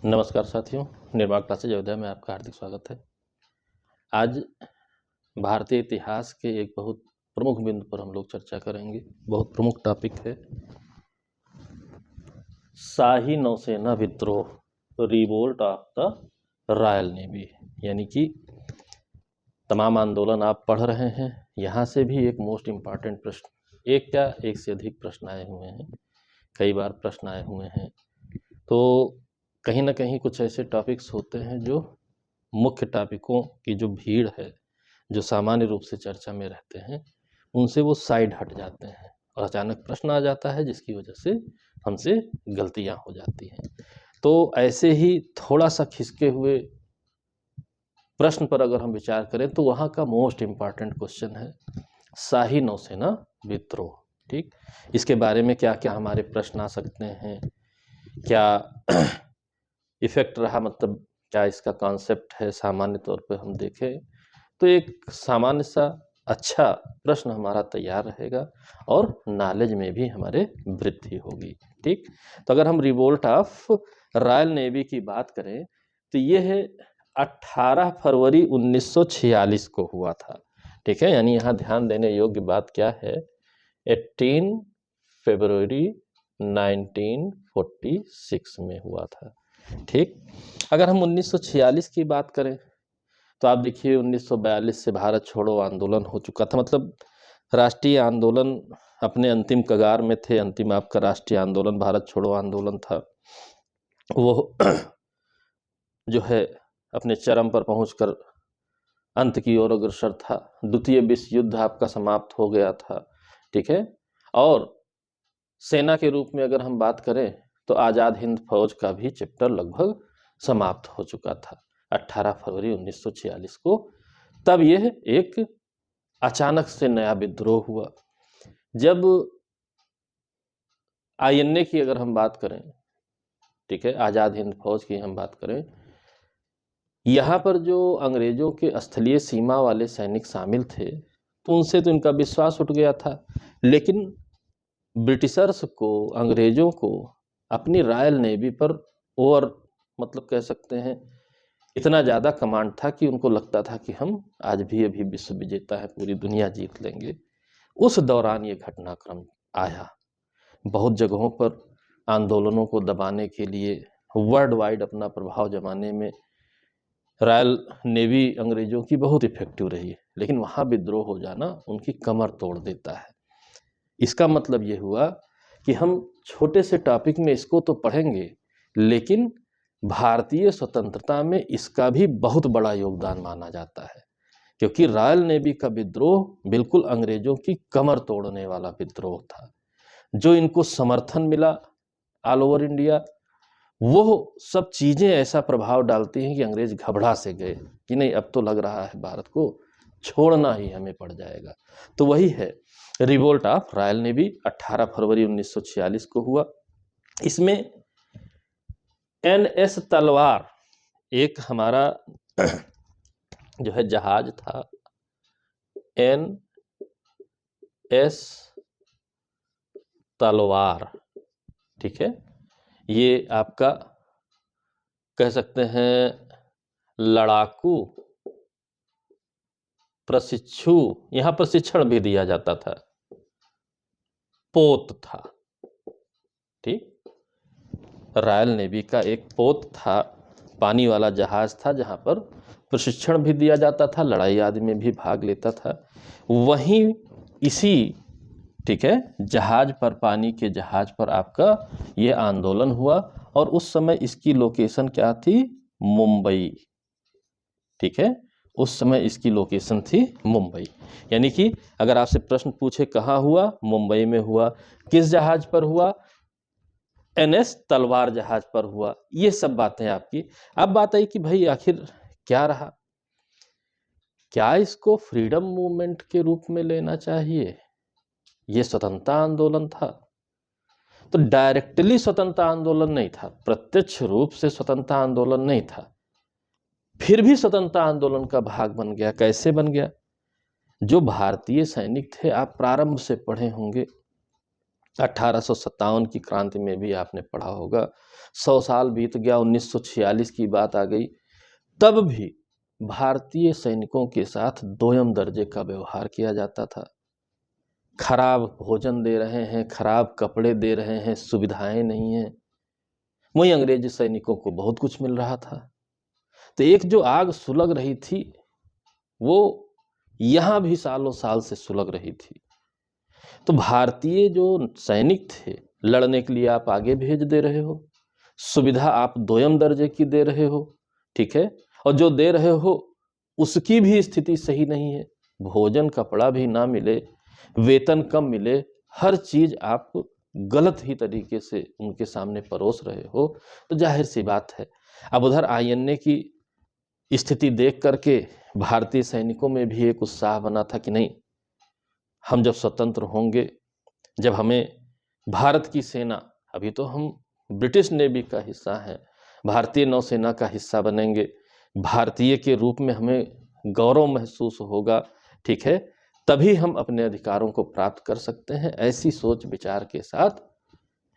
नमस्कार साथियों, निर्माण क्लासेज अयोध्या में आपका हार्दिक स्वागत है। आज भारतीय इतिहास के एक बहुत प्रमुख बिंदु पर हम लोग चर्चा करेंगे। बहुत प्रमुख टॉपिक है शाही नौसेना विद्रोह, revolt of the royal navy. यानी कि तमाम आंदोलन आप पढ़ रहे हैं, यहाँ से भी एक मोस्ट इम्पॉर्टेंट प्रश्न, एक क्या एक से अधिक प्रश्न आए हुए हैं, कई बार प्रश्न आए हुए हैं। तो कहीं ना कहीं कुछ ऐसे टॉपिक्स होते हैं जो मुख्य टॉपिकों की जो भीड़ है, जो सामान्य रूप से चर्चा में रहते हैं, उनसे वो साइड हट जाते हैं और अचानक प्रश्न आ जाता है जिसकी वजह से हमसे गलतियां हो जाती हैं। तो ऐसे ही थोड़ा सा खिसके हुए प्रश्न पर अगर हम विचार करें तो वहाँ का मोस्ट इम्पॉर्टेंट क्वेश्चन है शाही नौसेना विद्रोह। ठीक, इसके बारे में क्या क्या हमारे प्रश्न आ सकते हैं, क्या इफेक्ट रहा, मतलब क्या इसका कॉन्सेप्ट है। सामान्य तौर पे हम देखें तो एक सामान्य सा अच्छा प्रश्न हमारा तैयार रहेगा और नॉलेज में भी हमारे वृद्धि होगी। ठीक, तो अगर हम रिवोल्ट ऑफ रॉयल नेवी की बात करें तो ये है 18 फरवरी 1946 को हुआ था। ठीक है, यानी यहाँ ध्यान देने योग्य बात क्या है, 18 फरवरी 1946 में हुआ था। ठीक, अगर हम 1946 की बात करें तो आप देखिए 1942 से भारत छोड़ो आंदोलन हो चुका था, मतलब राष्ट्रीय आंदोलन अपने अंतिम कगार में थे। अंतिम आपका राष्ट्रीय आंदोलन भारत छोड़ो आंदोलन था, वो जो है अपने चरम पर पहुंचकर अंत की ओर अग्रसर था। द्वितीय विश्व युद्ध आपका समाप्त हो गया था। ठीक है, और सेना के रूप में अगर हम बात करें तो आज़ाद हिंद फौज का भी चैप्टर लगभग समाप्त हो चुका था 18 फरवरी 1946 को। तब यह एक अचानक से नया विद्रोह हुआ। जब आईएनए की अगर हम बात करें, ठीक है, आज़ाद हिंद फौज की हम बात करें, यहाँ पर जो अंग्रेजों के स्थलीय सीमा वाले सैनिक शामिल थे तो उनसे तो इनका विश्वास उठ गया था, लेकिन ब्रिटिशर्स को, अंग्रेजों को अपनी रॉयल नेवी पर ओवर, मतलब कह सकते हैं इतना ज़्यादा कमांड था कि उनको लगता था कि हम आज भी अभी विश्व विजेता है, पूरी दुनिया जीत लेंगे। उस दौरान ये घटनाक्रम आया। बहुत जगहों पर आंदोलनों को दबाने के लिए, वर्ल्ड वाइड अपना प्रभाव जमाने में रॉयल नेवी अंग्रेजों की बहुत इफेक्टिव रही, लेकिन वहाँ विद्रोह हो जाना उनकी कमर तोड़ देता है। इसका मतलब ये हुआ कि हम छोटे से टॉपिक में इसको तो पढ़ेंगे, लेकिन भारतीय स्वतंत्रता में इसका भी बहुत बड़ा योगदान माना जाता है, क्योंकि रॉयल नेवी का विद्रोह बिल्कुल अंग्रेजों की कमर तोड़ने वाला विद्रोह था। जो इनको समर्थन मिला ऑल ओवर इंडिया, वो सब चीज़ें ऐसा प्रभाव डालती हैं कि अंग्रेज घबरा से गए कि नहीं, अब तो लग रहा है भारत को छोड़ना ही हमें पड़ जाएगा। तो वही है रिवोल्ट ऑफ रॉयल नेवी, 18 फरवरी 1946 को हुआ। इसमें एनएस तलवार एक हमारा जो है जहाज था, एनएस तलवार। ठीक है, ये आपका कह सकते हैं लड़ाकू प्रशिक्षु, यहाँ प्रशिक्षण भी दिया जाता था, पोत था। ठीक, रॉयल नेवी का एक पोत था, पानी वाला जहाज था जहाँ पर प्रशिक्षण भी दिया जाता था, लड़ाई आदि में भी भाग लेता था। वहीं इसी, ठीक है, जहाज पर, पानी के जहाज पर आपका ये आंदोलन हुआ और उस समय इसकी लोकेशन क्या थी, मुंबई। ठीक है, उस समय इसकी लोकेशन थी मुंबई। यानी कि अगर आपसे प्रश्न पूछे कहाँ हुआ, मुंबई में हुआ। किस जहाज पर हुआ, एनएस तलवार जहाज पर हुआ। ये सब बातें आपकी। अब बात आई कि भाई आखिर क्या रहा, क्या इसको फ्रीडम मूवमेंट के रूप में लेना चाहिए। ये स्वतंत्रता आंदोलन था, तो डायरेक्टली स्वतंत्रता आंदोलन नहीं था, प्रत्यक्ष रूप से स्वतंत्रता आंदोलन नहीं था, फिर भी स्वतंत्रता आंदोलन का भाग बन गया। कैसे बन गया, जो भारतीय सैनिक थे, आप प्रारंभ से पढ़े होंगे, 1857 की क्रांति में भी आपने पढ़ा होगा, 100 साल बीत गया, 1946 की बात आ गई, तब भी भारतीय सैनिकों के साथ दोयम दर्जे का व्यवहार किया जाता था। खराब भोजन दे रहे हैं, खराब कपड़े दे रहे हैं, सुविधाएं नहीं हैं। वहीं अंग्रेजी सैनिकों को बहुत कुछ मिल रहा था। तो एक जो आग सुलग रही थी वो यहां भी सालों साल से सुलग रही थी। तो भारतीय जो सैनिक थे, लड़ने के लिए आप आगे भेज दे रहे हो, सुविधा आप दोयम दर्जे की दे रहे हो, ठीक है, और जो दे रहे हो उसकी भी स्थिति सही नहीं है, भोजन कपड़ा भी ना मिले, वेतन कम मिले, हर चीज आप गलत ही तरीके से उनके सामने परोस रहे हो, तो जाहिर सी बात है अब उधर आईएनए की स्थिति देख करके भारतीय सैनिकों में भी एक उत्साह बना था कि नहीं, हम जब स्वतंत्र होंगे, जब हमें भारत की सेना, अभी तो हम ब्रिटिश नेवी का हिस्सा हैं, भारतीय नौसेना का हिस्सा बनेंगे, भारतीय के रूप में हमें गौरव महसूस होगा, ठीक है, तभी हम अपने अधिकारों को प्राप्त कर सकते हैं। ऐसी सोच विचार के साथ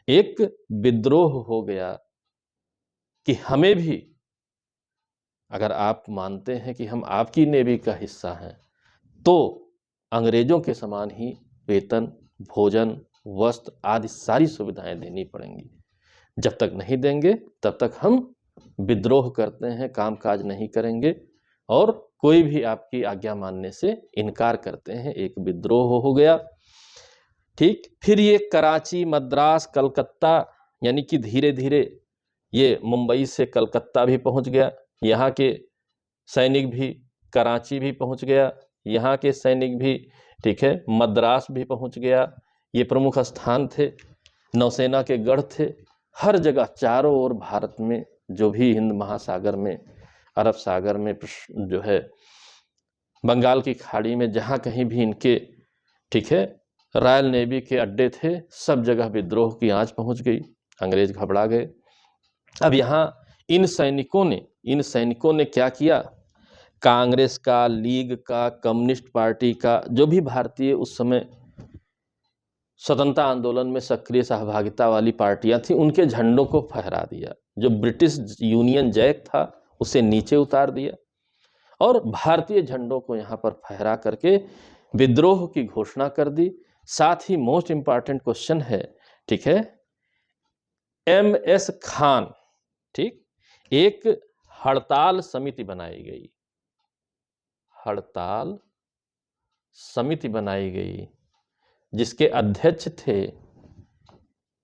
एक विद्रोह हो गया कि हमें भी, अगर आप मानते हैं कि हम आपकी नेवी का हिस्सा हैं, तो अंग्रेजों के समान ही वेतन, भोजन, वस्त्र आदि सारी सुविधाएं देनी पड़ेंगी। जब तक नहीं देंगे तब तक हम विद्रोह करते हैं, कामकाज नहीं करेंगे और कोई भी आपकी आज्ञा मानने से इनकार करते हैं। एक विद्रोह हो गया। ठीक, फिर ये कराची, मद्रास, कलकत्ता, यानी कि धीरे धीरे ये मुंबई से कलकत्ता भी पहुंच गया, यहाँ के सैनिक भी कराची भी पहुंच गया, यहाँ के सैनिक भी, ठीक है, मद्रास भी पहुंच गया। ये प्रमुख स्थान थे, नौसेना के गढ़ थे, हर जगह चारों ओर भारत में, जो भी हिंद महासागर में, अरब सागर में, जो है बंगाल की खाड़ी में, जहाँ कहीं भी इनके, ठीक है, रॉयल नेवी के अड्डे थे, सब जगह विद्रोह की आंच पहुंच गई, अंग्रेज घबरा गए। अब यहाँ इन सैनिकों ने क्या किया, कांग्रेस का, लीग का, कम्युनिस्ट पार्टी का, जो भी भारतीय उस समय स्वतंत्रता आंदोलन में सक्रिय सहभागिता वाली पार्टियां थी, उनके झंडों को फहरा दिया। जो ब्रिटिश यूनियन जैक था उसे नीचे उतार दिया और भारतीय झंडों को यहाँ पर फहरा करके विद्रोह की घोषणा कर दी। साथ ही मोस्ट इंपॉर्टेंट क्वेश्चन है, ठीक है, MS खान, ठीक, एक हड़ताल समिति बनाई गई, हड़ताल समिति बनाई गई जिसके अध्यक्ष थे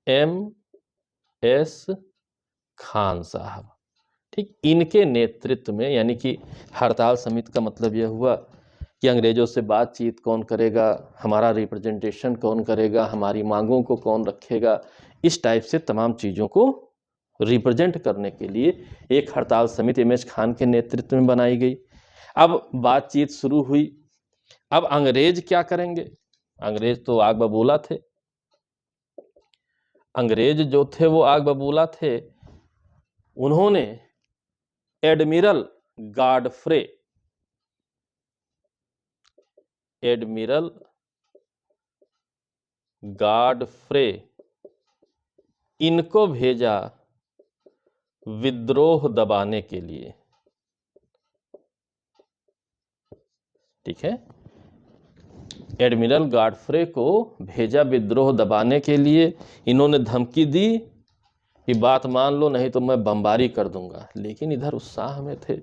MS खान साहब। ठीक, इनके नेतृत्व में, यानी कि हड़ताल समिति का मतलब यह हुआ कि अंग्रेजों से बातचीत कौन करेगा, हमारा रिप्रेजेंटेशन कौन करेगा, हमारी मांगों को कौन रखेगा, इस टाइप से तमाम चीज़ों को रिप्रेजेंट करने के लिए एक हड़ताल समिति MS खान के नेतृत्व में बनाई गई। अब बातचीत शुरू हुई। अब अंग्रेज क्या करेंगे, अंग्रेज तो आग बबूला थे, अंग्रेज जो थे वो आग बबूला थे। उन्होंने एडमिरल गॉडफ्रे, एडमिरल गॉडफ्रे इनको भेजा विद्रोह दबाने के लिए, ठीक है, एडमिरल गॉडफ्रे को भेजा विद्रोह दबाने के लिए। इन्होंने धमकी दी कि बात मान लो नहीं तो मैं बमबारी कर दूंगा। लेकिन इधर उत्साह में थे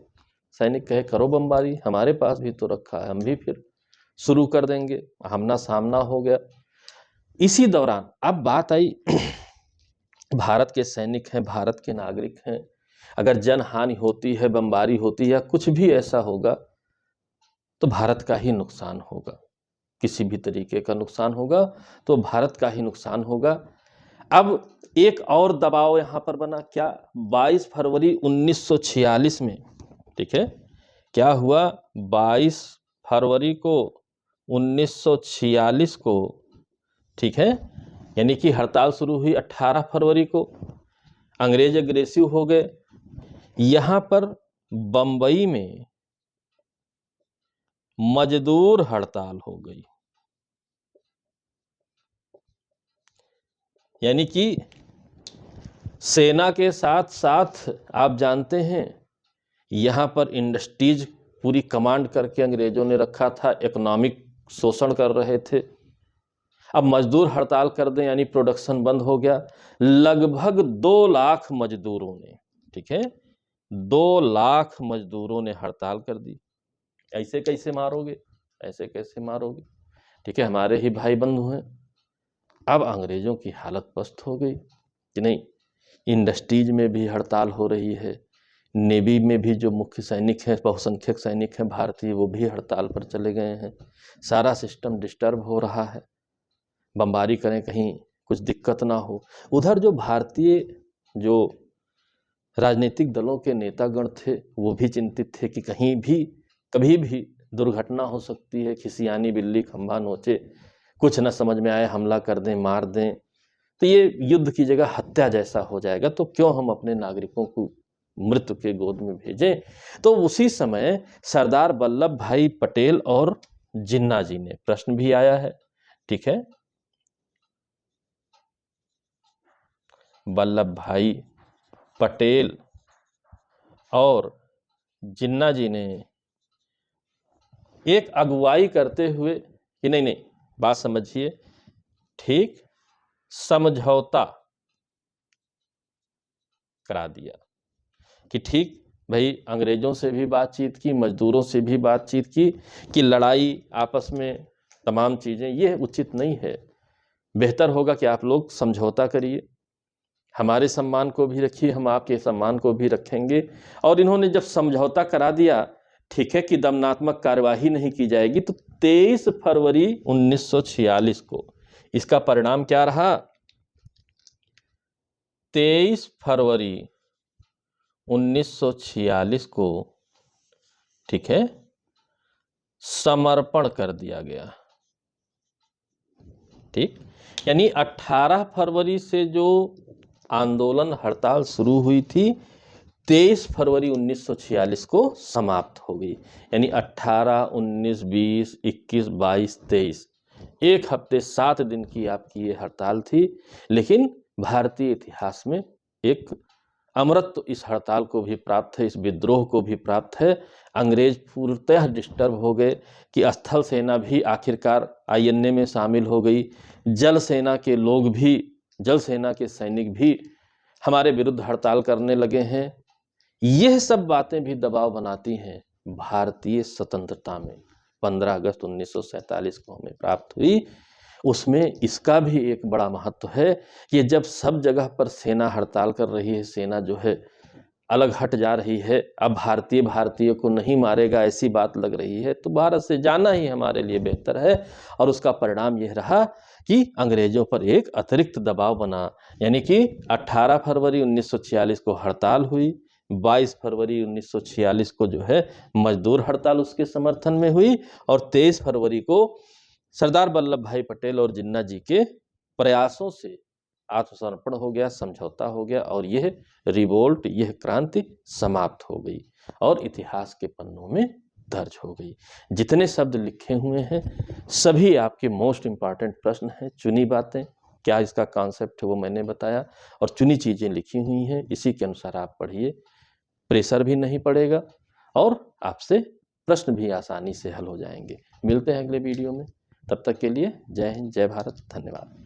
सैनिक, कहे करो बमबारी, हमारे पास भी तो रखा है, हम भी फिर शुरू कर देंगे। आमना सामना हो गया। इसी दौरान अब बात आई भारत के सैनिक हैं, भारत के नागरिक हैं, अगर जनहानि होती है, बमबारी होती है या कुछ भी ऐसा होगा तो भारत का ही नुकसान होगा, किसी भी तरीके का नुकसान होगा तो भारत का ही नुकसान होगा। अब एक और दबाव यहां पर बना, क्या, 22 फरवरी 1946 में, ठीक है, क्या हुआ, 22 फरवरी को 1946 को, ठीक है, यानी कि हड़ताल शुरू हुई 18 फरवरी को, अंग्रेज अग्रेसिव हो गए। यहां पर बंबई में मजदूर हड़ताल हो गई। यानी कि सेना के साथ साथ आप जानते हैं यहाँ पर इंडस्ट्रीज पूरी कमांड करके अंग्रेजों ने रखा था, इकोनॉमिक शोषण कर रहे थे। अब मजदूर हड़ताल कर दें यानी प्रोडक्शन बंद हो गया। लगभग 2 लाख मजदूरों ने, ठीक है, 2 लाख मजदूरों ने हड़ताल कर दी। ऐसे कैसे मारोगे, ऐसे कैसे मारोगे, ठीक है, हमारे ही भाई बंधु हैं। अब अंग्रेजों की हालत पस्त हो गई कि नहीं, इंडस्ट्रीज में भी हड़ताल हो रही है, नेवी में भी जो मुख्य सैनिक हैं, बहुसंख्यक सैनिक हैं भारतीय, वो भी हड़ताल पर चले गए हैं। सारा सिस्टम डिस्टर्ब हो रहा है, बमबारी करें कहीं कुछ दिक्कत ना हो। उधर जो भारतीय जो राजनीतिक दलों के नेतागण थे वो भी चिंतित थे कि कहीं भी कभी भी दुर्घटना हो सकती है, खिसियानी बिल्ली खंभा नोचे, कुछ न समझ में आए हमला कर दें, मार दें, तो ये युद्ध की जगह हत्या जैसा हो जाएगा, तो क्यों हम अपने नागरिकों को मृत्यु के गोद में भेजें। तो उसी समय सरदार वल्लभ भाई पटेल और जिन्ना जी ने, प्रश्न भी आया है, ठीक है, वल्लभ भाई पटेल और जिन्ना जी ने एक अगुवाई करते हुए कि नहीं नहीं, बात समझिए, ठीक, समझौता करा दिया कि ठीक भाई, अंग्रेजों से भी बातचीत की, मजदूरों से भी बातचीत की कि लड़ाई आपस में तमाम चीज़ें ये उचित नहीं है, बेहतर होगा कि आप लोग समझौता करिए, हमारे सम्मान को भी रखिए, हम आपके सम्मान को भी रखेंगे। और इन्होंने जब समझौता करा दिया, ठीक है, कि दमनात्मक कार्यवाही नहीं की जाएगी, तो 23 फरवरी 1946 को इसका परिणाम क्या रहा? 23 फरवरी 1946 को, ठीक है, समर्पण कर दिया गया। ठीक, यानी 18 फरवरी से जो आंदोलन हड़ताल शुरू हुई थी, 23 फरवरी 1946 को समाप्त हो गई। यानी 18, 19, 20, 21, 22, 23, एक हफ्ते 7 दिन की आपकी ये हड़ताल थी। लेकिन भारतीय इतिहास में एक अमरत्व इस हड़ताल को भी प्राप्त है, इस विद्रोह को भी प्राप्त है। अंग्रेज पूर्णतः डिस्टर्ब हो गए कि स्थल सेना भी आखिरकार आईएनए में शामिल हो गई, जल सेना के लोग भी, जल सेना के सैनिक भी हमारे विरुद्ध हड़ताल करने लगे हैं। यह सब बातें भी दबाव बनाती हैं भारतीय स्वतंत्रता में 15 अगस्त 1947 को हमें प्राप्त हुई। उसमें इसका भी एक बड़ा महत्व है कि जब सब जगह पर सेना हड़ताल कर रही है, सेना जो है अलग हट जा रही है, अब भारतीय को नहीं मारेगा ऐसी बात लग रही है, तो भारत से जाना ही हमारे लिए बेहतर है। और उसका परिणाम यह रहा कि अंग्रेजों पर एक अतिरिक्त दबाव बना। यानी कि 18 फरवरी 1946 को हड़ताल हुई, 22 फरवरी 1946 को जो है मजदूर हड़ताल उसके समर्थन में हुई, और 23 फरवरी को सरदार वल्लभ भाई पटेल और जिन्ना जी के प्रयासों से आत्मसमर्पण हो गया, समझौता हो गया, और यह रिवोल्ट, यह क्रांति समाप्त हो गई और इतिहास के पन्नों में दर्ज हो गई। जितने शब्द लिखे हुए हैं सभी आपके मोस्ट इम्पॉर्टेंट प्रश्न हैं, चुनी बातें, क्या इसका कॉन्सेप्ट है वो मैंने बताया, और चुनी चीज़ें लिखी हुई हैं, इसी के अनुसार आप पढ़िए, प्रेशर भी नहीं पड़ेगा और आपसे प्रश्न भी आसानी से हल हो जाएंगे। मिलते हैं अगले वीडियो में, तब तक के लिए जय हिंद, जय भारत, धन्यवाद।